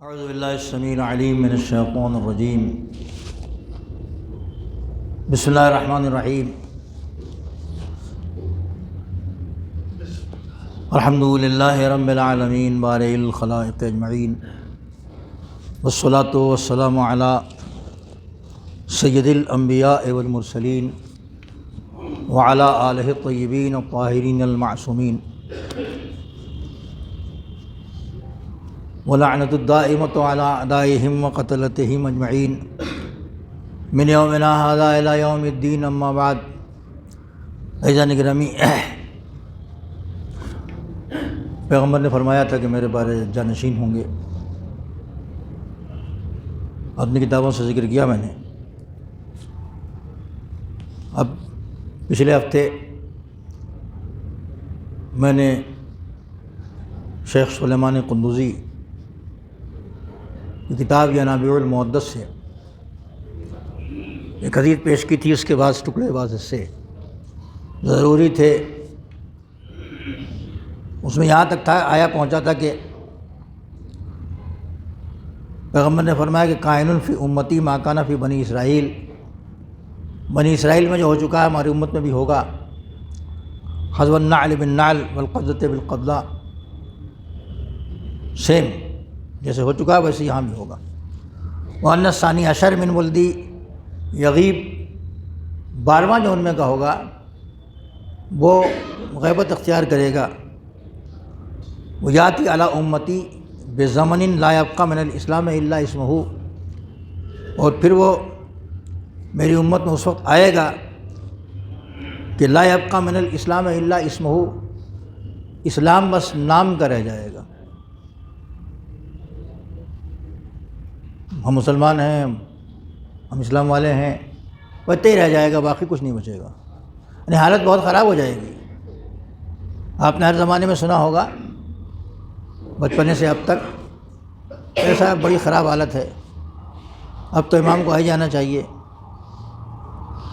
اعوذ باللہ السمیع العلیم من الشیطان الرجیم بسم اللہ الرحمن الرحیم الحمد للہ رب العالمین بارئ الخلائق اجمعین والصلاۃ والسلام علی سید الانبیاء والمرسلین وعلی آلہ الطیبین الطاہرین المعصومین ولعنۃ الدائمۃ علی اعدائہم وقتلتہم اجمعین من یومنا ھذا الی یوم الدین، اما بعد۔ عزیزان گرامی، پیغمبر نے فرمایا تھا کہ میرے بارے جانشین ہوں گے، اپنی کتابوں سے ذکر کیا میں نے۔ اب پچھلے ہفتے میں نے شیخ سلیمان قندوزی کی کتاب ینابیع المحدث سے ایک حدیث پیش کی تھی، اس کے بعد ٹکڑے بعض حصے ضروری تھے۔ اس میں یہاں تک تھا، آیا پہنچا تھا کہ پیغمبر نے فرمایا کہ کائن فی امتی ما کان فی بنی اسرائیل، بنی اسرائیل میں جو ہو چکا ہے ہماری امت میں بھی ہوگا۔ حذو النعل بالنعل والقبضۃ بالقبضہ، سیم جیسے ہو چکا ہے ویسے یہاں بھی ہوگا۔ وأن الثانی عشر من ولدی یغیب، 12واں جو ان میں کا ہوگا وہ غیبت اختیار کرے گا۔ ویاتی علی امتی بزمن لا یبقى من الاسلام الا اسمہ، اور پھر وہ میری امت میں اس وقت آئے گا کہ لا یبقى من الاسلام الا اسمہ، اسلام بس نام کا رہ جائے گا۔ ہم مسلمان ہیں، ہم اسلام والے ہیں، ویسے ہی رہ جائے گا، باقی کچھ نہیں بچے گا۔ یعنی حالت بہت خراب ہو جائے گی۔ آپ نے ہر زمانے میں سنا ہوگا، بچپنے سے اب تک، ایسا بڑی خراب حالت ہے۔ اب تو امام کو آ ہی جانا چاہیے۔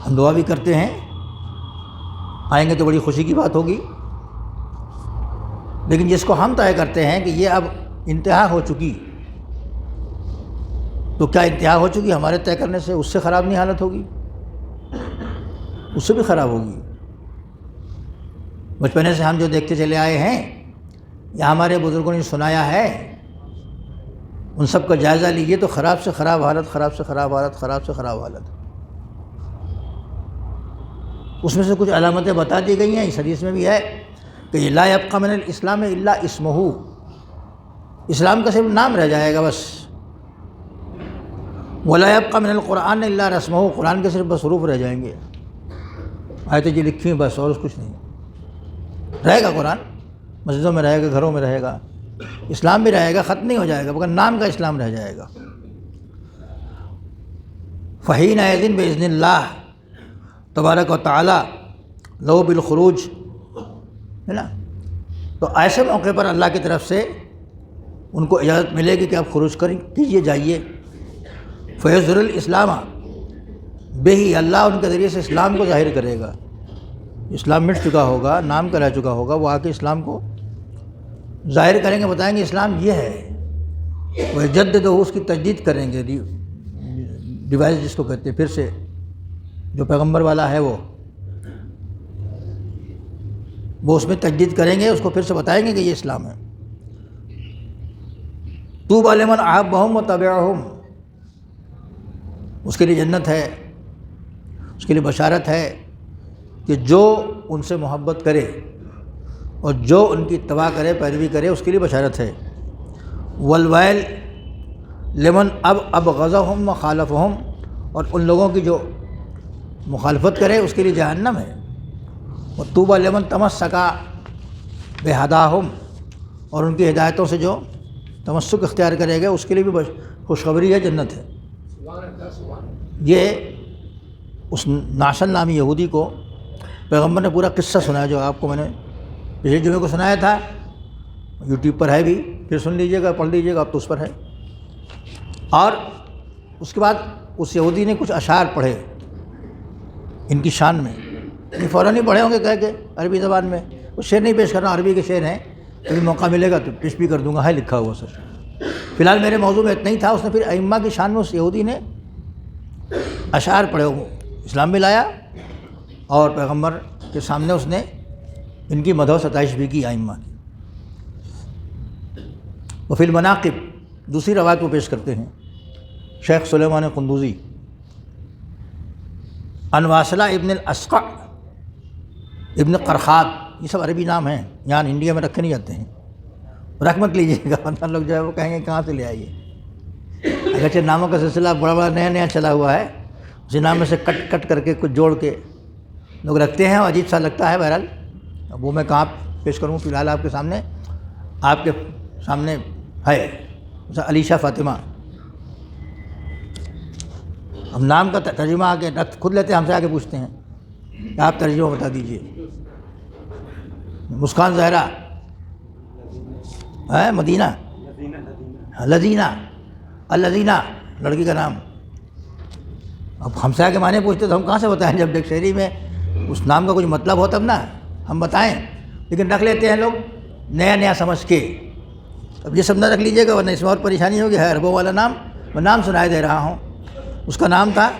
ہم دعا بھی کرتے ہیں، آئیں گے تو بڑی خوشی کی بات ہوگی، لیکن جس کو ہم طے کرتے ہیں کہ یہ اب انتہا ہو چکی، تو کیا انتہا ہو چکی ہمارے طے کرنے سے اس سے خراب نہیں حالت ہوگی؟ اس سے بھی خراب ہوگی۔ بچپنے سے ہم جو دیکھتے چلے آئے ہیں یا ہمارے بزرگوں نے سنایا ہے، ان سب کا جائزہ لیجیے تو خراب سے خراب حالت، خراب سے خراب حالت، خراب سے خراب حالت۔ اس میں سے کچھ علامتیں بتا دی گئی ہیں، اس حدیث میں بھی ہے کہ لا یبقى من الاسلام الا اسمہ، اسلام کا صرف نام رہ جائے گا بس۔ ولا يبقى من القرآن الا رسمہ، قرآن کے صرف بس حروف رہ جائیں گے، آیتیں جو لکھی ہیں بس، اور کچھ نہیں رہے گا۔ قرآن مسجدوں میں رہے گا، گھروں میں رہے گا، اسلام بھی رہے گا، ختم نہیں ہو جائے گا، مگر نام کا اسلام رہ جائے گا۔ فحینئذ بإذن اللہ تبارک و تعالی لو بالخروج، ہے نا، تو ایسے موقع پر اللہ کی طرف سے ان کو اجازت ملے گی کہ آپ خروج کیجیے، جائیے۔ فیظہر الاسلام بہ، اللہ ان کے ذریعے سے اسلام کو ظاہر کرے گا۔ اسلام مٹ چکا ہوگا، نام کا رہ چکا ہوگا، وہ آ کے اسلام کو ظاہر کریں گے، بتائیں گے اسلام یہ ہے۔ وہ جدد، اس کی تجدید کریں گے، ڈیوائس جس کو کہتے ہیں، پھر سے جو پیغمبر والا ہے وہ اس میں تجدید کریں گے، اس کو پھر سے بتائیں گے کہ یہ اسلام ہے۔ طوبی لمن احبہم وتبعہم، اس کے لیے جنت ہے، اس کے لیے بشارت ہے کہ جو ان سے محبت کرے اور جو ان کی اتباع کرے، پیروی کرے، اس کے لیے بشارت ہے۔ والویل لمن ابغضہم وخالفہم، اور ان لوگوں کی جو مخالفت کرے اس کے لیے جہنم ہے۔ وطوبی لمن تمسک بہداہم، اور ان کی ہدایتوں سے جو تمسک اختیار کرے گا اس کے لیے بھی خوشخبری ہے، جنت ہے۔ یہ اس ناشن نامی یہودی کو پیغمبر نے پورا قصہ سنایا، جو آپ کو میں نے پچھلے جمعے کو سنایا تھا، یوٹیوب پر ہے بھی، پھر سن لیجیے گا، پڑھ لیجیے گا، اب تو اس پر ہے۔ اور اس کے بعد اس یہودی نے کچھ اشعار پڑھے ان کی شان میں، فوراً ہی پڑھے ہوں گے کہہ کے عربی زبان میں، وہ شعر نہیں پیش کرنا، عربی کے شعر ہیں، کبھی موقع ملے گا تو پیش بھی کر دوں گا، ہے لکھا ہوا سر۔ فی الحال میرے موضوع میں اتنا ہی تھا. اس نے پھر ائمہ کی شان میں اس یہودی نے اشعار پڑھے, اسلام میں لایا اور پیغمبر کے سامنے اس نے ان کی مدح و ستائش بھی کی ائمہ کی. وفی المناقب, دوسری روایت کو پیش کرتے ہیں شیخ سلیمان قندوزی, ان واصلہ ابن الاسقع ابن قرخات, یہ سب عربی نام ہیں, یہاں انڈیا میں رکھے نہیں جاتے ہیں, رکھ مت لیجیے گا ورنہ لوگ جو ہے وہ کہیں گے کہاں سے لے آئیے. اگرچہ ناموں کا سلسلہ بڑا نیا نیا چلا ہوا ہے, اسی نام میں سے کٹ کٹ کر کے کچھ جوڑ کے لوگ رکھتے ہیں اور عجیب سا لگتا ہے. بہرحال اب وہ میں کہاں پیش کروں, فی الحال آپ کے سامنے ہے علیشہ فاطمہ. ہم نام کا ترجمہ آگے خود لیتے ہیں, ہم سے آگے پوچھتے ہیں کہ آپ ترجمہ بتا دیجئے. مسکان زہرا ہے مدینہ, لذینہ, اللذینہ لڑکی کا نام. اب ہم سے آگے معنی پوچھتے تو ہم کہاں سے بتائیں, جب ڈکشنری میں اس نام کا کچھ مطلب ہو تب نا ہم بتائیں, لیکن رکھ لیتے ہیں لوگ نیا نیا سمجھ کے. اب یہ سب نہ رکھ لیجیے گا ورنہ اس میں اور پریشانی ہوگی. ہے عربوں والا نام, میں نام سنائے دے رہا ہوں. اس کا نام تھا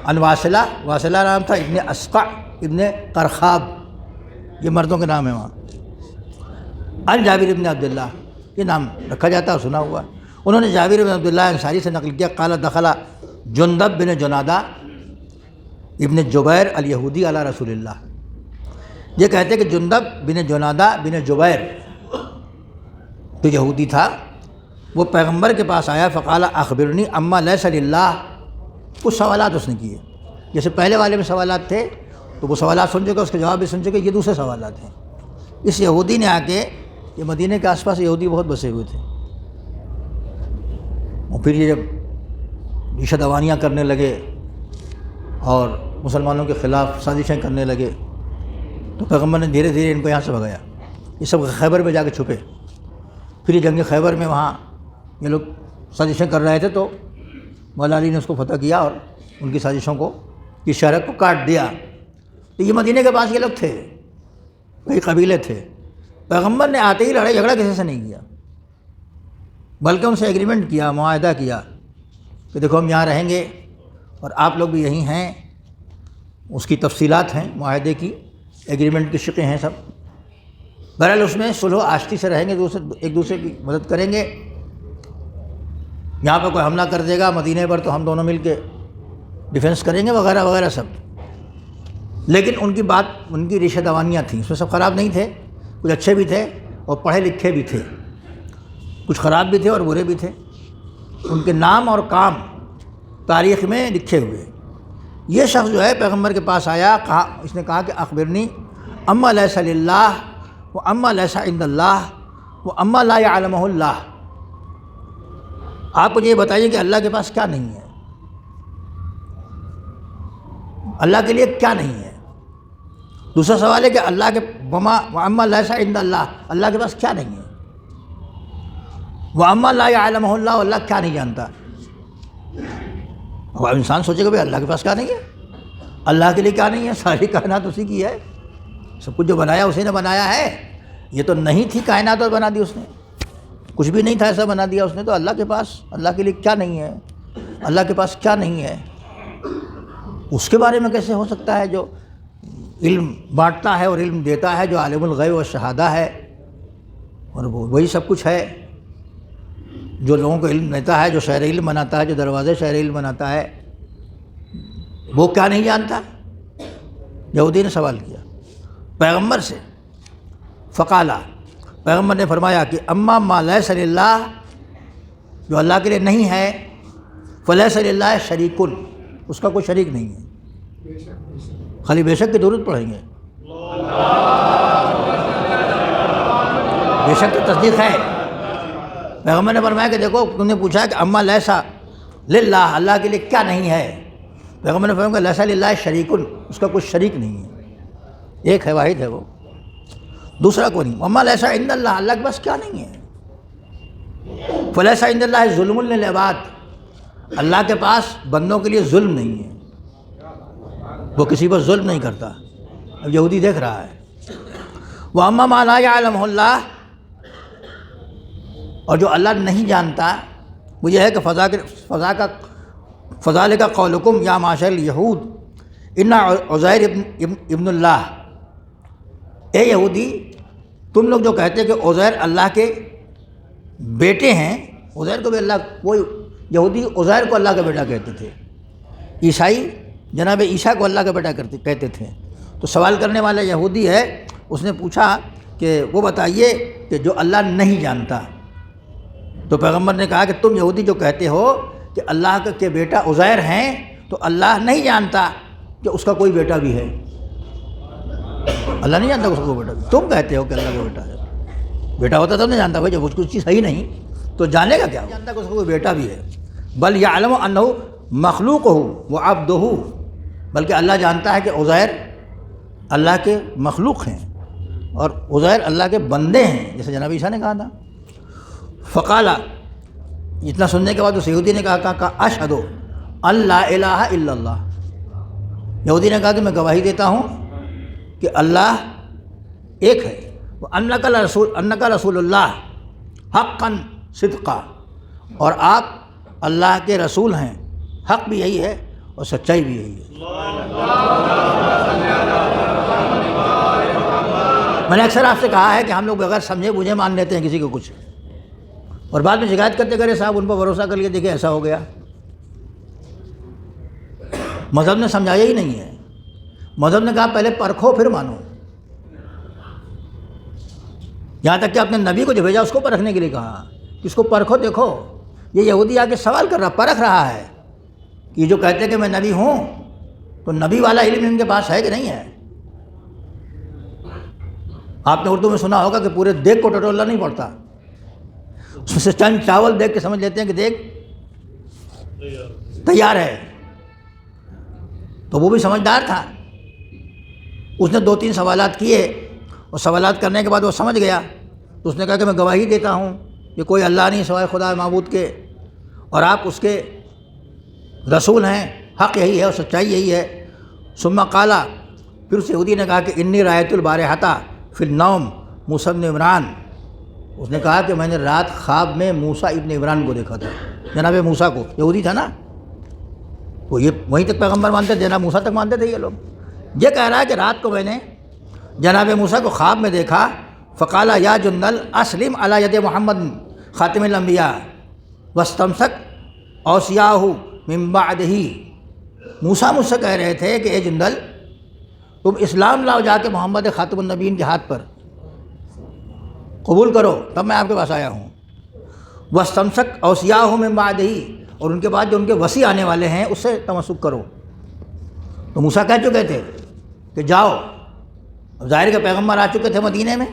ان واصلہ, واصلہ نام تھا ابن اسقع ابن قرخاب, یہ مردوں کے نام ہے وہاں. ان جابر ابن عبداللہ, یہ نام رکھا جاتا ہے, سنا ہوا. انہوں نے جابر بن عبداللہ انصاری سے نقل کیا, قال دخل جندب بن جنادہ ابن جبیر الیہودی علی رسول اللہ. یہ کہتے کہ جندب بن جنادہ بن جبیر جو یہودی تھا وہ پیغمبر کے پاس آیا. فقال اخبرنی اما لیس للہ, کچھ سوالات اس نے کیے. جیسے پہلے والے میں سوالات تھے تو وہ سوالات سن چکے, اس کے جواب بھی سن چکے, یہ دوسرے سوالات ہیں. اس یہودی نے آ کے, یہ مدینے کے آس پاس یہودی بہت بسے ہوئے تھے, اور پھر یہ جب ریشہ دوانیاں کرنے لگے اور مسلمانوں کے خلاف سازشیں کرنے لگے تو پیغمبر نے دھیرے دھیرے ان کو یہاں سے بھگایا. یہ سب خیبر میں جا کے چھپے. پھر یہ جنگ خیبر میں وہاں یہ لوگ سازشیں کر رہے تھے تو مولا علی نے اس کو فتح کیا اور ان کی سازشوں کو, کی شرک کو کاٹ دیا. تو یہ مدینے کے پاس یہ لوگ تھے, کئی قبیلے تھے. پیغمبر نے آتے ہی لڑائی جھگڑا کسی سے نہیں کیا, بلکہ ان سے ایگریمنٹ کیا, معاہدہ کیا کہ دیکھو ہم یہاں رہیں گے اور آپ لوگ بھی یہیں ہیں. اس کی تفصیلات ہیں معاہدے کی, ایگریمنٹ کی شقیں ہیں سب. بہرحال اس میں صلح و آشتی سے رہیں گے, ایک دوسرے کی مدد کریں گے. یہاں پہ کوئی حملہ کر دے گا مدینے پر تو ہم دونوں مل کے ڈیفینس کریں گے وغیرہ وغیرہ سب. لیکن ان کی بات, ان کی ریشہ دوانیاں تھیں, اس میں سب خراب نہیں تھے, کچھ اچھے بھی تھے اور پڑھے لکھے بھی تھے, کچھ خراب بھی تھے اور برے بھی تھے. ان کے نام اور کام تاریخ میں لکھے ہوئے. یہ شخص جو ہے پیغمبر کے پاس آیا, کہا, اس نے کہا کہ اخبرنی اما لیس للہ و اما لیس عند اللہ و اما لا یعلمہ اللہ. آپ مجھے یہ بتائیے کہ اللہ کے پاس کیا نہیں ہے, اللہ کے لیے کیا نہیں ہے. دوسرا سوال ہے کہ اللہ کے وَأَمَّا لَيْسَ عِندَ اللہ, اللہ کے پاس کیا نہیں ہے. وَأَمَّا لَا يَعْلَمُهُ اللَّهُ, اللہ کیا نہیں جانتا. اب انسان سوچے گا بھائی اللہ کے پاس کیا نہیں ہے, اللہ کے لیے کیا نہیں ہے. ساری کائنات اسی کی ہے, سب کچھ جو بنایا اسی نے بنایا ہے. یہ تو نہیں تھی کائنات اور بنا دی اس نے, کچھ بھی نہیں تھا ایسا بنا دیا اس نے. تو اللہ کے پاس, اللہ کے لیے کیا نہیں ہے, اللہ کے پاس کیا نہیں ہے. اس کے بارے میں کیسے ہو سکتا ہے جو علم بانٹتا ہے اور علم دیتا ہے, جو عالم الغیب و شہادہ ہے, اور وہی سب کچھ ہے, جو لوگوں کو علم دیتا ہے, جو شہر علم بناتا ہے, جو دروازے شہر علم بناتا ہے, وہ کیا نہیں جانتا. یہودی نے سوال کیا پیغمبر سے. فقالا, پیغمبر نے فرمایا کہ اما ما لیس للہ, جو اللہ کے لیے نہیں ہے, فلیس للہ شریک, اس کا کوئی شریک نہیں ہے. خالی بے شک کی درود پڑھیں گے, بے شک کی تصدیق ہے. پیغمبر نے فرمایا کہ دیکھو تم نے پوچھا کہ اما لیسا للہ, اللہ کے لیے کیا نہیں ہے. پیغمبر نے فرمایا کہ لیسا للہ شریک, اس کا کوئی شریک نہیں ہے, ایک ہے, واحد ہے وہ, دوسرا کوئی نہیں. اما لیسا عند اللہ, اللہ کے پاس کیا نہیں ہے. فلیسا عند اللہ ظلم للعباد, اللہ کے پاس بندوں کے لیے ظلم نہیں ہے, وہ کسی پر ظلم نہیں کرتا. اب یہودی دیکھ رہا ہے. وَأَمَّا مَا لَا يَعْلَمُهُ اللَّهُ, اور جو اللہ نہیں جانتا وہ یہ ہے کہ فذالک قولکم یا معاشر الیہود ان عزیر ابن اللہ، اے یہودی تم لوگ جو کہتے ہیں کہ عزیر اللہ کے بیٹے ہیں، عزیر کو بھی اللہ، وہ یہودی عزیر کو اللہ کا بیٹا کہتے تھے، عیسائی جناب عیسیٰ کو اللہ کا بیٹا کہتے تھے۔ تو سوال کرنے والا یہودی ہے، اس نے پوچھا کہ وہ بتائیے کہ جو اللہ نہیں جانتا۔ تو پیغمبر نے کہا کہ تم یہودی جو کہتے ہو کہ اللہ کے بیٹا عزیر ہیں، تو اللہ نہیں جانتا کہ اس کا کوئی بیٹا بھی ہے۔ اللہ نہیں جانتا کہ اس کا کوئی بیٹا بھی، تم کہتے ہو کہ اللہ کا بیٹا ہے، بیٹا ہوتا تو نہیں جانتا بھائی، جب کچھ چیز صحیح نہیں تو جانے کا کیا، جانتا کہ اس کا کوئی بیٹا بھی ہے۔ بل یعلم انہ مخلوقہ و عبدہ، بلکہ اللہ جانتا ہے کہ عزیر اللہ کے مخلوق ہیں اور عزیر اللہ کے بندے ہیں، جیسے جناب عیسیٰ نے کہا تھا۔ فقال، اتنا سننے کے بعد اس یہودی نے کہا اشہد ان لا الہ الا اللہ، یہودی نے کہا کہ میں گواہی دیتا ہوں کہ اللہ ایک ہے، انک رسول اللہ حقا صدقا، اور آپ اللہ کے رسول ہیں، حق بھی یہی ہے اور سچائی بھی یہی ہے۔ میں نے اکثر آپ سے کہا ہے کہ ہم لوگ بغیر سمجھے بوجھے مان لیتے ہیں کسی کو کچھ، اور بعد میں شکایت کرتے کرے صاحب ان پر بھروسہ کر لیے دیکھیں ایسا ہو گیا۔ مذہب نے سمجھایا ہی نہیں ہے، مذہب نے کہا پہلے پرکھو پھر مانو، یہاں تک کہ اپنے نبی کو جو بھیجا اس کو پرکھنے کے لیے کہا کہ اس کو پرکھو، دیکھو یہ یہودی آ کے سوال کر رہا، پرکھ رہا ہے کہ جو کہتے ہیں کہ میں نبی ہوں تو نبی والا علم ان کے پاس ہے کہ نہیں ہے۔ آپ نے اردو میں سنا ہوگا کہ پورے دیگ کو ٹٹولنا نہیں پڑتا، اس میں سے چند چاول دیکھ کے سمجھ لیتے ہیں کہ دیگ تیار ہے۔ تو وہ بھی سمجھدار تھا، اس نے 2-3 سوالات کیے، اور سوالات کرنے کے بعد وہ سمجھ گیا، تو اس نے کہا کہ میں گواہی دیتا ہوں کہ کوئی اللہ نہیں سوائے خدا معبود کے، اور آپ اس کے رسول ہیں، حق یہی ہے اور سچائی یہی ہے۔ ثم قال، پھر اس یہودی نے کہا کہ انی رأیت البارحۃ فی النوم موسیٰ ابن عمران، اس نے کہا کہ میں نے رات خواب میں موسیٰ ابن عمران کو دیکھا تھا، جناب موسیٰ کو، یہودی تھا نا وہ، یہ وہیں تک پیغمبر مانتے تھے، جناب موسیٰ تک مانتے تھے یہ لوگ۔ یہ کہہ رہا ہے کہ رات کو میں نے جناب موسیٰ کو خواب میں دیکھا، فقال یا جندل اسلم علی ید محمد خاتم الانبیاء واستمسک اوصیاہ من بعدہ، موسیٰ مجھ سے کہہ رہے تھے کہ اے جندل تم اسلام لاؤ جا کے محمد خاتم النبیین کے ہاتھ پر، قبول کرو، تب میں آپ کے پاس آیا ہوں۔ واستمسک اوصیاہ من بعدہ، اور ان کے بعد جو ان کے وصی آنے والے ہیں اس سے تمسک کرو۔ تو موسیٰ کہہ چکے تھے کہ جاؤ، اب ظاہر کے پیغمبر آ چکے تھے مدینے میں،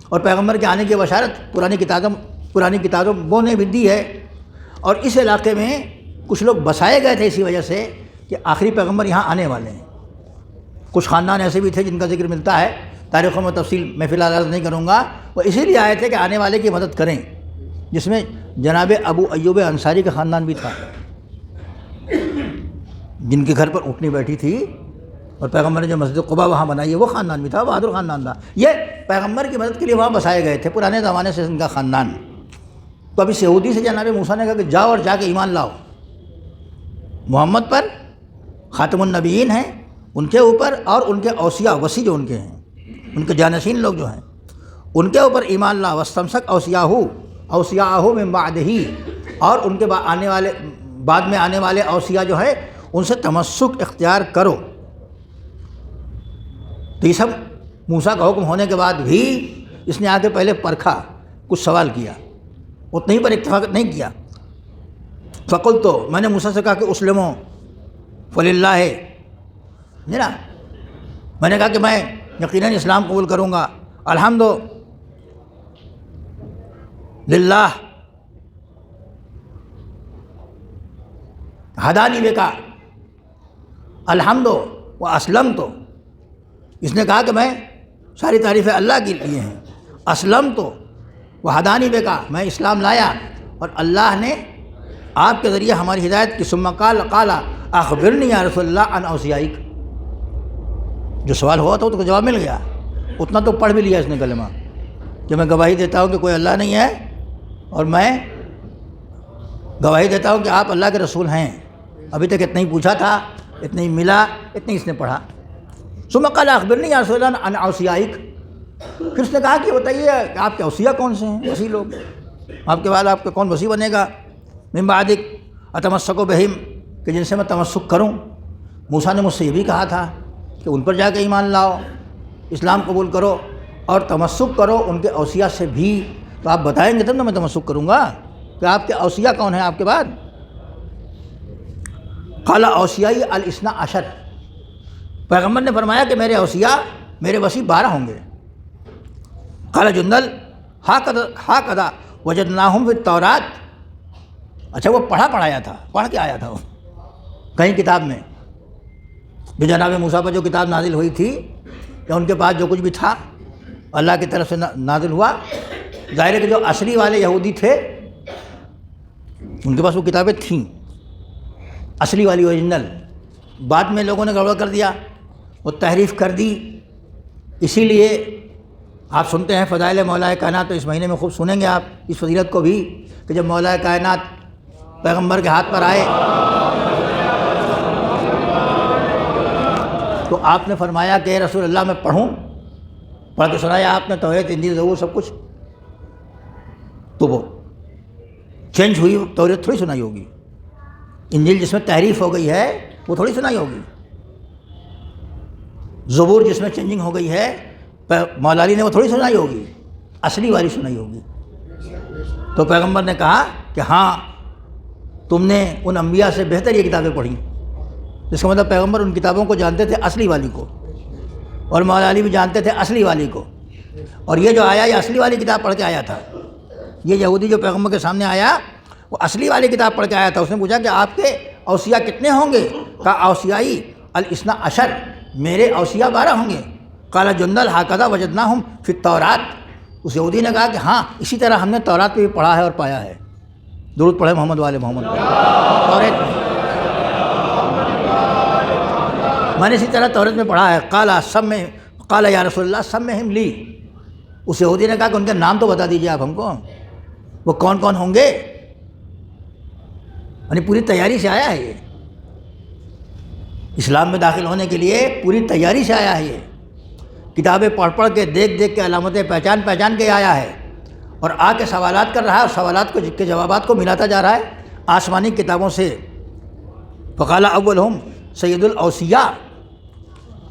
اور پیغمبر کے آنے کی بشارت پرانی کتابوں نے بھی دی ہے، اور اس علاقے میں کچھ لوگ بسائے گئے تھے اسی وجہ سے کہ آخری پیغمبر یہاں آنے والے ہیں۔ کچھ خاندان ایسے بھی تھے جن کا ذکر ملتا ہے، تاریخوں میں تفصیل میں فی الحال عرض نہیں کروں گا، وہ اسی لیے آئے تھے کہ آنے والے کی مدد کریں، جس میں جناب ابو ایوب انصاری کا خاندان بھی تھا، جن کے گھر پر اونٹنی بیٹھی تھی، اور پیغمبر نے جو مسجد قباء وہاں بنائی ہے وہ خاندان بھی تھا، بہادر خاندان تھا۔ یہ پیغمبر کی مدد کے لیے وہاں بسائے گئے تھے پرانے زمانے سے ان کا خاندان۔ تو اب اس یہودی سے جناب موسیٰ نے کہا کہ جاؤ اور جا کے ایمان لاؤ محمد پر، خاتم النبیین ہیں ان کے اوپر، اور ان کے اوصیاء وصی جو ان کے ہیں، ان کے جانشین لوگ جو ہیں ان کے اوپر ایمان لاؤ۔ واستمسک اوصیاہ من بعدہ، اور ان کے بعد میں آنے والے اوصیاء جو ہیں ان سے تمسک اختیار کرو۔ تو یہ سب موسیٰ کا حکم ہونے کے بعد بھی اس نے آ کے پہلے پرکھا، کچھ سوال کیا، اتنے ہی پر اتفاق نہیں کیا۔ فقلت، تو میں نے موسیٰ سے کہا کہ اسلموا فللہ، نا میں نے کہا کہ میں یقیناً اسلام قبول کروں گا، الحمد للہ ہدانی بکا، الحمد و اسلمت، اس نے کہا کہ میں ساری تعریفیں اللہ کے لیے ہیں، اسلمت و ہدانی بکا، میں اسلام لایا اور اللہ نے آپ کے ذریعے ہماری ہدایت کی۔ ثم قال اخبرنی یا رسول اللہ عن اوصیائک، جو سوال ہوا تھا تو جواب مل گیا، اتنا تو پڑھ بھی لیا اس نے کلمہ کہ میں گواہی دیتا ہوں کہ کوئی اللہ نہیں ہے اور میں گواہی دیتا ہوں کہ آپ اللہ کے رسول ہیں. ابھی تک اتنا ہی پوچھا تھا، اتنا ہی ملا، اتنا ہی اس نے پڑھا. ثم قال اخبرنی یا رسول اللہ عن اوصیائک. پھر اس نے کہا کہ بتائیے کہ آپ کے اوصیاء کون سے ہیں، وصی لوگ، آپ کے بعد آپ کا کون وصی بنے گا. من بعدک اتمسک بہم، کہ جن سے میں تمسک کروں. موسیٰ نے مجھ سے یہ بھی کہا تھا کہ ان پر جا کے ایمان لاؤ، اسلام قبول کرو اور تمسک کرو ان کے اوصیاء سے بھی. تو آپ بتائیں گے تب نہ میں تمسک کروں گا کہ آپ کے اوصیاء کون ہیں آپ کے بعد. قال اوصیائی الاثنا عشر. پیغمبر نے فرمایا کہ میرے اوصیاء، میرے وصی 12 ہوں گے. قال جندل ہاکذا وجدناہم فی التوراۃ. اچھا وہ پڑھایا تھا، پڑھ کے آیا تھا وہ کہیں کتاب میں. جو جناب موسیٰ پر جو کتاب نازل ہوئی تھی یا ان کے پاس جو کچھ بھی تھا اللہ کی طرف سے نازل ہوا. ظاہر ہے کہ جو اصلی والے یہودی تھے ان کے پاس وہ کتابیں تھیں، اصلی والی اوریجنل. بعد میں لوگوں نے گڑبڑ کر دیا، وہ تحریف کر دی. اسی لیے آپ سنتے ہیں فضائل مولا کائنات، تو اس مہینے میں خوب سنیں گے آپ اس فضیلت کو بھی کہ جب مولا کائنات پیغمبر کے ہاتھ پر آئے تو آپ نے فرمایا کہ اے رسول اللہ میں پڑھوں. پڑھ کے سنایا آپ نے توریت، انجیل، زبور سب کچھ. تو وہ چینج ہوئی توریت تھوڑی سنائی ہوگی. انجیل جس میں تحریف ہو گئی ہے وہ تھوڑی سنائی ہوگی. زبور جس میں چینجنگ ہو گئی ہے مولا علی نے وہ تھوڑی سنائی ہوگی، اصلی والی سنائی ہوگی. تو پیغمبر نے کہا کہ ہاں تم نے ان انبیاء سے بہتر یہ کتابیں پڑھی. جس کا مطلب پیغمبر ان کتابوں کو جانتے تھے اصلی والی کو، اور مولا علی بھی جانتے تھے اصلی والی کو. اور یہ جو آیا یہ اصلی والی کتاب پڑھ کے آیا تھا. یہ یہودی جو پیغمبر کے سامنے آیا وہ اصلی والی کتاب پڑھ کے آیا تھا. اس نے پوچھا کہ آپ کے اوصیاء کتنے ہوں گے؟ کہا اوصیائی الاثنا عشر، میرے اوصیاء 12 ہوں گے. قال جندل ہاکذا وجدناہم فی التوراۃ. اس یہودی نے کہا کہ ہاں اسی طرح ہم نے تورات میں بھی پڑھا ہے اور پایا ہے. درود پڑھے محمد والے محمد. توریت میں نے اسی طرح توریت میں پڑھا ہے. قال یا رسول اللہ سمہم لی. اس یہودی نے کہا کہ ان کے نام تو بتا دیجیے آپ ہم کو، وہ کون کون ہوں گے. یعنی پوری تیاری سے آیا ہے یہ، اسلام میں داخل ہونے کے لیے پوری تیاری سے آیا ہے. یہ کتابیں پڑھ کے دیکھ کے علامتیں پہچان کے آیا ہے. اور آ کے سوالات کر رہا ہے اور سوالات کے جوابات کو ملاتا جا رہا ہے آسمانی کتابوں سے. فقال اولہم سید الاوصیاء.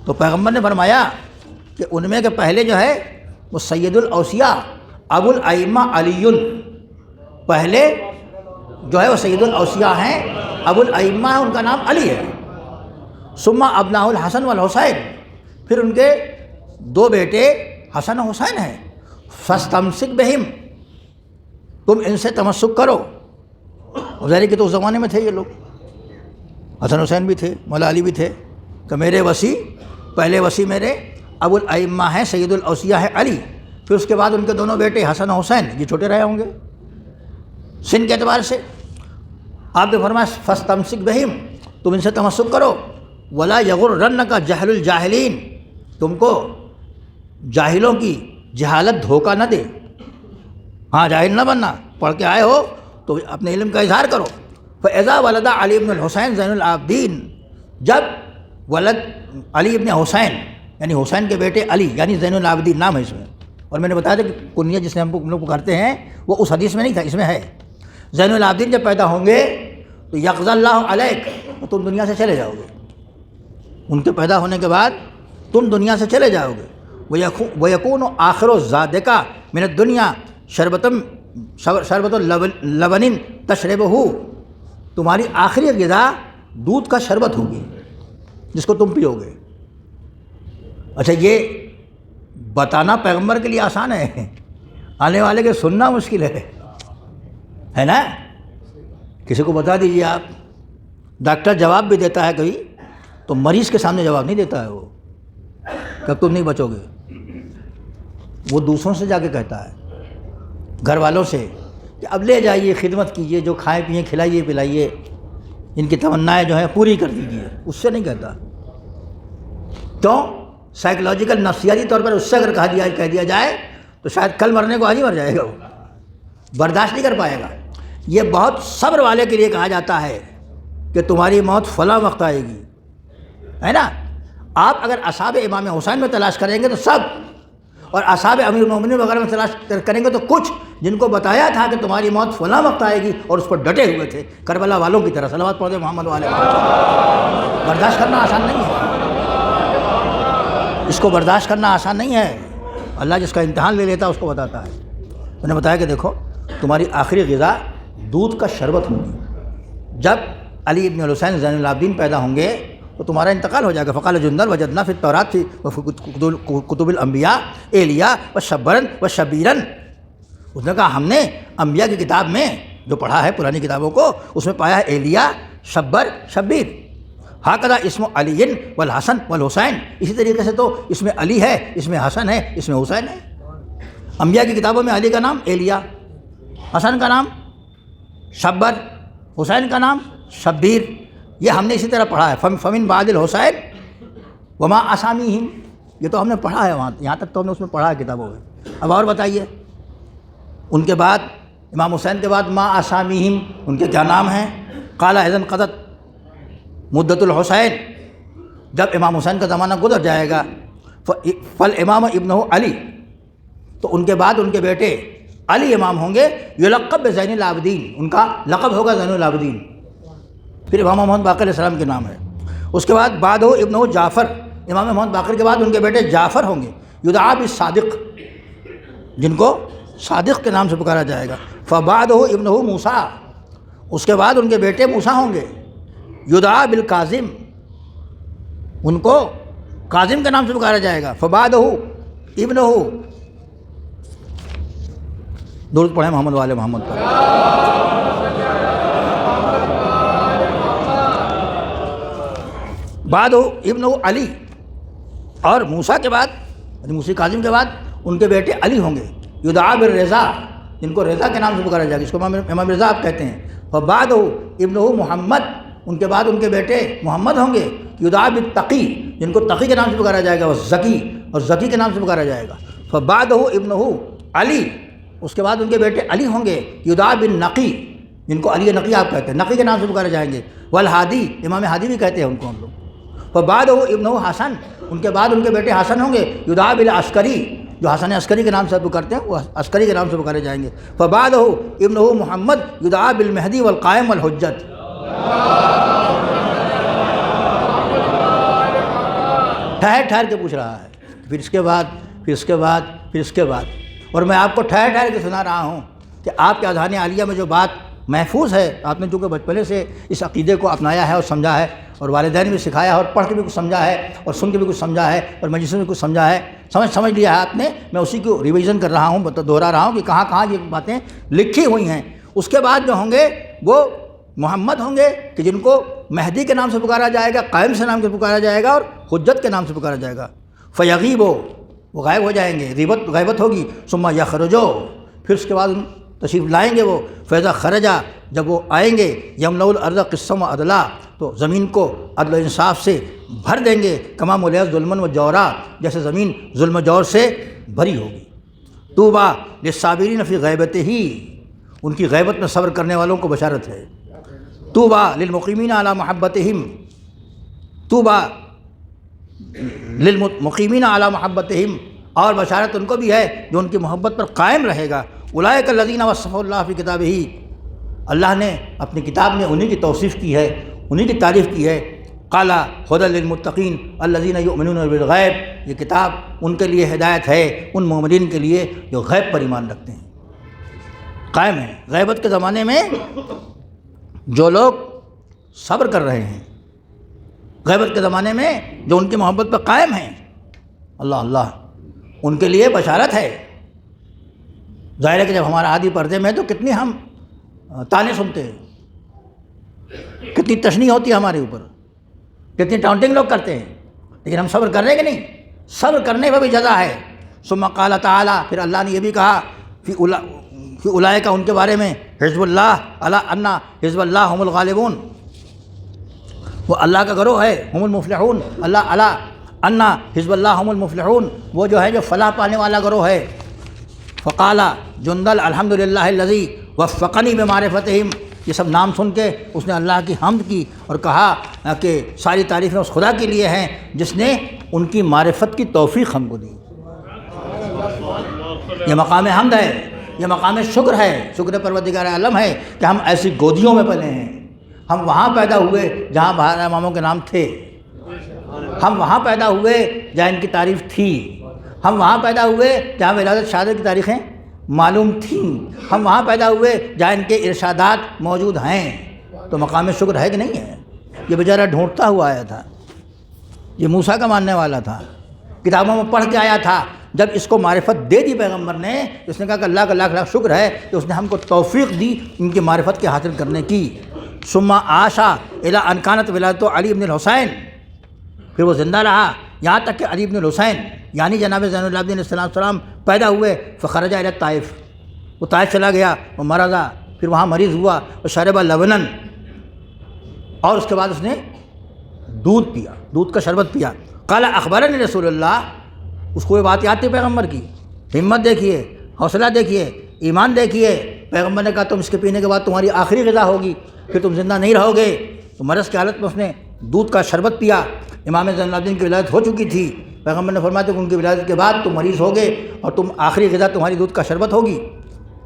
تو پیغمبر نے فرمایا کہ ان میں کے پہلے جو ہے وہ سید الاوصیاء ابو الائمہ علی. پہلے جو ہے وہ سید الاوصیاء ہیں، ابو الائمہ ان کا نام علی ہے. ثم ابناء الحسن والحسین، پھر ان کے 2 بیٹے حسن و حسین ہیں. فاستمسک بہم، تم ان سے تمسک کرو. ظاہر کہ تو اس زمانے میں تھے یہ لوگ، حسن حسین بھی تھے، مولا علی بھی تھے. کہ میرے وصی، پہلے وصی میرے ابو الائمہ ہیں، سید الاوصیاء ہے علی. پھر اس کے بعد ان کے دونوں بیٹے حسن و حسین، یہ چھوٹے رہے ہوں گے سن کے اعتبار سے. آپ نے فرمایا فاستمسک بہم، تم ان سے تمسک کرو. ولا یغرنک جہل الجاہلین، تم کو جاہلوں کی جہالت دھوکہ نہ دے. ہاں جاہل نہ بننا، پڑھ کے آئے ہو تو اپنے علم کا اظہار کرو. فاذا ولد علی بن الحسین زین العابدین، جب ولد علی ابن حسین یعنی حسین کے بیٹے علی یعنی زین العابدین نام ہے اس میں. اور میں نے بتایا تھا کہ کنیہ جس نے ہم لوگ پکارتے ہیں وہ اس حدیث میں نہیں تھا، اس میں ہے. زین العابدین جب پیدا ہوں گے تو یقضی اللہ علیک، تو تم دنیا سے چلے جاؤ گے. ان کے پیدا ہونے کے بعد تم دنیا سے چلے جاؤ گے. وَيَكُونُ آخِرُ ذَلِكَ مِنَ الدُّنْيَا شربۃ لبن تشربہ، تمہاری آخری غذا دودھ کا شربت ہوگی جس کو تم پیو گے. اچھا یہ بتانا پیغمبر کے لیے آسان ہے، آنے والے کے سننا مشکل ہے نا. کسی کو بتا دیجیے آپ. ڈاکٹر جواب بھی دیتا ہے کبھی تو مریض کے سامنے جواب نہیں دیتا ہے وہ کہ تم نہیں بچو گے. وہ دوسروں سے جا کے کہتا ہے، گھر والوں سے، کہ اب لے جائیے، خدمت کیجیے، جو کھائیں پئیں کھلائیے پلائیے، ان کی تمنائیں جو ہیں پوری کر دیجیے. اس سے نہیں کہتا. کیوں؟ سائیکلوجیکل نفسیاتی طور پر اس سے اگر کہہ دیا جائے تو شاید کل مرنے کو آج ہی مر جائے گا وہ. برداشت نہیں کر پائے گا۔ یہ بہت صبر والے کے لیے کہا جاتا ہے کہ تمہاری موت فلاں وقت آئے گی، ہے نا۔ آپ اگر اصحاب امام حسین میں تلاش کریں گے تو سب، اور اصحاب امیر المومنین وغیرہ میں تلاش کریں گے تو کچھ، جن کو بتایا تھا کہ تمہاری موت فلاں وقت آئے گی اور اس پر ڈٹے ہوئے تھے، کربلا والوں کی طرح۔ صلوات پڑھتے محمد والے۔ برداشت کرنا آسان نہیں ہے، اس کو برداشت کرنا آسان نہیں ہے۔ اللہ جس کا امتحان لے لیتا ہے اس کو بتاتا ہے۔ انہوں نے بتایا کہ دیکھو تمہاری آخری غذا دودھ کا شربت ہوگی، جب علی ابن الحسین زین العابدین پیدا ہوں گے تو تمہارا انتقال ہو جائے گا۔ فقال جندل وجدنا فی التوراۃ فی کتب الانبیاء ایلیا و شبرن و شبیرن۔ اس نے کہا ہم نے انبیاء کی کتاب میں جو پڑھا ہے پرانی کتابوں کو، اس میں پایا ہے ایلیا، شبر، شبیر۔ ہاکذا اسم علی والحسن والحسین، اسی طریقے سے تو اس میں علی ہے، اس میں حسن ہے، اس میں حسین ہے۔ انبیاء کی کتابوں میں علی کا نام ایلیا، حسن کا نام شبر، حسین کا نام شبیر۔ یہ ہم نے اسی طرح پڑھا ہے۔ فمن بعد الحسین وما اسامیہم، یہ تو ہم نے پڑھا ہے وہاں، یہاں تک تو ہم نے اس میں پڑھا ہے کتابوں میں۔ اب اور بتائیے، ان کے بعد امام حسین کے بعد ما اسامیہم، ان کے کیا نام ہیں؟ قال اذن قضت مدت الحسین، جب امام حسین کا زمانہ گزر جائے گا، فالامام ابنہ علی، تو ان کے بعد ان کے بیٹے علی امام ہوں گے، یلقب بزین العابدین، ان کا لقب ہوگا زین العابدین۔ پھر امام محمد باقر علیہ السلام کے نام ہے۔ اس کے بعد بعدہ ابنہ جعفر، امام محمد باقر کے بعد ان کے بیٹے جعفر ہوں گے، یدعا بالصادق، جن کو صادق کے نام سے پکارا جائے گا۔ فبعدہ ابنہ موسیٰ، اس کے بعد ان کے بیٹے موسیٰ ہوں گے، یدعا بالکاظم، ان کو کاظم کے نام سے پکارا جائے گا۔ فبعدہ ابنہ، درود پڑھیں محمد والے محمد پر۔ بعد ابن علی، اور موسیٰ کے بعد، موسی کاظم کے بعد ان کے بیٹے علی ہوں گے، یدعا بالرضا، جن کو رضا کے نام سے پکارا جائے گا، اس کو امام رضا آپ کہتے ہیں۔ فبعدہ ابنہ محمد، ان کے بعد ان کے بیٹے محمد ہوں گے، یدعا بالتقی، جن کو تقی کے نام سے پکارا جائے گا، وہ زکی، اور زکی کے نام سے پکارا جائے گا۔ فبعدہ ابنہ علی، اس کے بعد ان کے بیٹے علی ہوں گے، یدعا بالنقی، جن کو علی نقی آپ کہتے ہیں، نقی کے نام سے پکارے جائیں گے۔ والہادی، امام ہادی بھی کہتے ہیں ان کو ہم لوگ۔ فبعدہ ابنہ حسن، ان کے بعد ان کے بیٹے حسن ہوں گے، یدعا بالعسکری، جو حسن عسکری کے نام سے پکارتے ہیں وہ عسکری کے نام سے پکارے جائیں گے۔ فبعدہ ابنہ محمد، یدعا بالمہدی والقائم والحجت۔ ٹھہر کے پوچھ رہا ہے، پھر اس کے بعد، پھر اس کے بعد، پھر اس کے بعد، اور میں آپ کو ٹھہر کے سنا رہا ہوں کہ آپ کے اذہان عالیہ میں جو بات محفوظ ہے، آپ نے چونکہ بچپنے سے اس عقیدے کو اپنایا ہے اور سمجھا ہے، اور والدین بھی سکھایا ہے، اور پڑھ کے بھی کچھ سمجھا ہے، اور سن کے بھی کچھ سمجھا ہے، اور مجلس میں بھی کچھ سمجھا ہے، سمجھ لیا ہے آپ نے۔ میں اسی کو ریویژن کر رہا ہوں، دہرا رہا ہوں کہ کہاں کہاں یہ باتیں لکھی ہوئی ہیں۔ اس کے بعد جو ہوں گے وہ محمد ہوں گے، کہ جن کو مہدی کے نام سے پکارا جائے گا، قائم سے نام سے پکارا جائے گا، اور حجت کے نام سے پکارا جائے گا۔ فیغیب، وہ غائب ہو جائیں گے، غیبت ہوگی۔ ثم یخرجو، پھر اس کے بعد تشریف لائیں گے وہ۔ فیضا خرجا، جب وہ آئیں گے، یملأ الارض قسطا وعدلا، تو زمین کو عدل و انصاف سے بھر دیں گے۔ کما ملئت ظلما و جورا، جیسے زمین ظلم و جور سے بھری ہوگی۔ طوبیٰ للصابرین فی غیبتہ، ان کی غیبت میں صبر کرنے والوں کو بشارت ہے۔ طوبیٰ للمقیمین علی محبتہم، طوبیٰ للمقیمین علی محبتہم، اور بشارت ان کو بھی ہے جو ان کی محبت پر قائم رہے گا۔ اولئک الذین وصفهم اللہ فی کتابہ، اللہ نے اپنی کتاب میں انہی کی توصیف کی ہے، انہی کی تعریف کی ہے۔ قال ھدی للمتقین الذین یؤمنون بالغیب، یہ کتاب ان کے لیے ہدایت ہے، ان مومنین کے لیے جو غیب پر ایمان رکھتے ہیں، قائم ہیں۔ غیبت کے زمانے میں جو لوگ صبر کر رہے ہیں، غیبت کے زمانے میں جو ان کی محبت پر قائم ہیں، اللہ اللہ، ان کے لیے بشارت ہے۔ ظاہر ہے کہ جب ہمارا عادی پردے میں تو کتنی ہم تانے سنتے ہیں، کتنی تشنیع ہوتی ہے ہمارے اوپر، کتنی ٹاؤنٹنگ لوگ کرتے ہیں، لیکن ہم صبر کر رہے ہیں کہ نہیں؟ صبر کرنے پر بھی جزا ہے۔ ثم قال تعالیٰ، پھر اللہ نے یہ بھی کہا فی اولئک، ان کے بارے میں، حزب اللہ الا ان حزب اللہ هم الغالبون، وہ اللہ کا گروہ ہے، هم المفلحون، اللہ الا ان حزب اللہ هم المفلحون، وہ جو ہے جو فلاح پانے والا گروہ ہے۔ فقال جندل الحمد للہ الذی وفقنی بمعرفتہم، یہ سب نام سن کے اس نے اللہ کی حمد کی اور کہا کہ ساری تعریفیں اس خدا کے لیے ہیں جس نے ان کی معرفت کی توفیق ہم کو دی۔ یہ مقام حمد ہے، یہ مقام شکر ہے، شکر پروردگار عالم ہے کہ ہم ایسی گودیوں میں پلے ہیں، ہم وہاں پیدا ہوئے جہاں بہار اماموں کے نام تھے، ہم وہاں پیدا ہوئے جہاں ان کی تعریف تھی، ہم وہاں پیدا ہوئے جہاں ولادت شہادت کی تاریخیں معلوم تھیں، ہم وہاں پیدا ہوئے جہاں ان کے ارشادات موجود ہیں۔ تو مقام شکر ہے کہ نہیں ہے؟ یہ بیچارہ ڈھونڈتا ہوا آیا تھا، یہ موسیٰ کا ماننے والا تھا، کتابوں میں پڑھ کے آیا تھا، جب اس کو معرفت دے دی پیغمبر نے، اس نے کہا کہ اللہ کا لاکھ لاکھ شکر ہے کہ اس نے ہم کو توفیق دی ان کی معرفت کے حاصل کرنے کی۔ ثم عاشا الی ان کانت ولادت علی بن الحسین، پھر وہ زندہ رہا یہاں تک کہ علی بن الحسین یعنی جناب زین العابدین علیہ السلام پیدا ہوئے۔ فخرج الی الطائف، وہ طائف چلا گیا، وہ مرضا، پھر وہاں مریض ہوا، وہ شرب لبنن، اور اس کے بعد اس نے دودھ پیا، دودھ کا شربت پیا۔ قال اخبرنی رسول اللہ، اس کو یہ بات یاد تھی پیغمبر کی، ہمت دیکھیے، حوصلہ دیکھیے، ایمان دیکھیے۔ پیغمبر نے کہا تم اس کے پینے کے بعد تمہاری آخری غذا ہوگی، پھر تم زندہ نہیں رہو گے۔ تو مرض کی حالت میں اس نے دودھ کا شربت پیا۔ امام زین العابدین کی ولادت ہو چکی تھی، پیغمبر نے فرمایا کہ ان کی ولادت کے بعد تم مریض ہوگے اور تم آخری غذا تمہاری دودھ کا شربت ہوگی،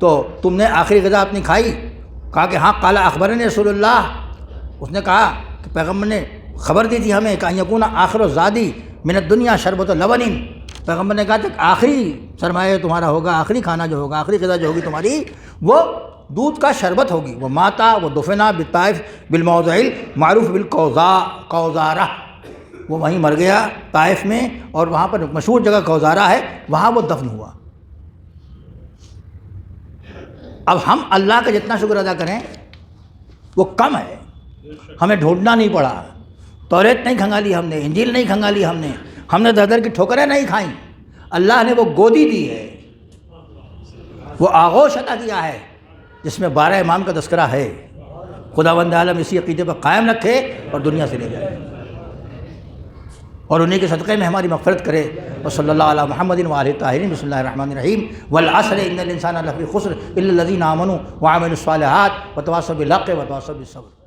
تو تم نے آخری غذا اپنی کھائی؟ کہا کہ ہاں۔ قال اخبرنی رسول اللہ، اس نے کہا کہ پیغمبر نے خبر دی تھی ہمیں کہ ان یکون آخر الزادی من الدنیا شربت لبن، پیغمبر نے کہا کہ آخری سرمایہ تمہارا ہوگا، آخری کھانا جو ہوگا، آخری غذا جو ہوگی تمہاری، وہ دودھ کا شربت ہوگی۔ وہ ماتا وہ دفنا بالطائف بالموضع معروف بالقوزارہ، وہ وہیں مر گیا طائف میں، اور وہاں پر مشہور جگہ کوزارہ ہے، وہاں وہ دفن ہوا۔ اب ہم اللہ کا جتنا شکر ادا کریں وہ کم ہے، ہمیں ڈھونڈنا نہیں پڑا، توریت نہیں کھنگالی ہم نے، انجیل نہیں کھنگالی ہم نے در کی ٹھوکریں نہیں کھائیں، اللہ نے وہ گودی دی ہے، وہ آغوش عطا کیا ہے جس میں 12 امام کا تذکرہ ہے۔ خداوند عالم اسی عقیدے پر قائم رکھے اور دنیا سے لے جائے، اور انہیں کے صدقے میں ہماری مغفرت کرے۔ وصلی اللہ علی محمد وآلہ الطاہرین۔ بسم اللہ الرحمن الرحیم۔ والعصر ان الانسان لفی خسر الا الذین آمنوا وعملوا الصالحات وتواصوا بالحق وتواصوا بالصبر۔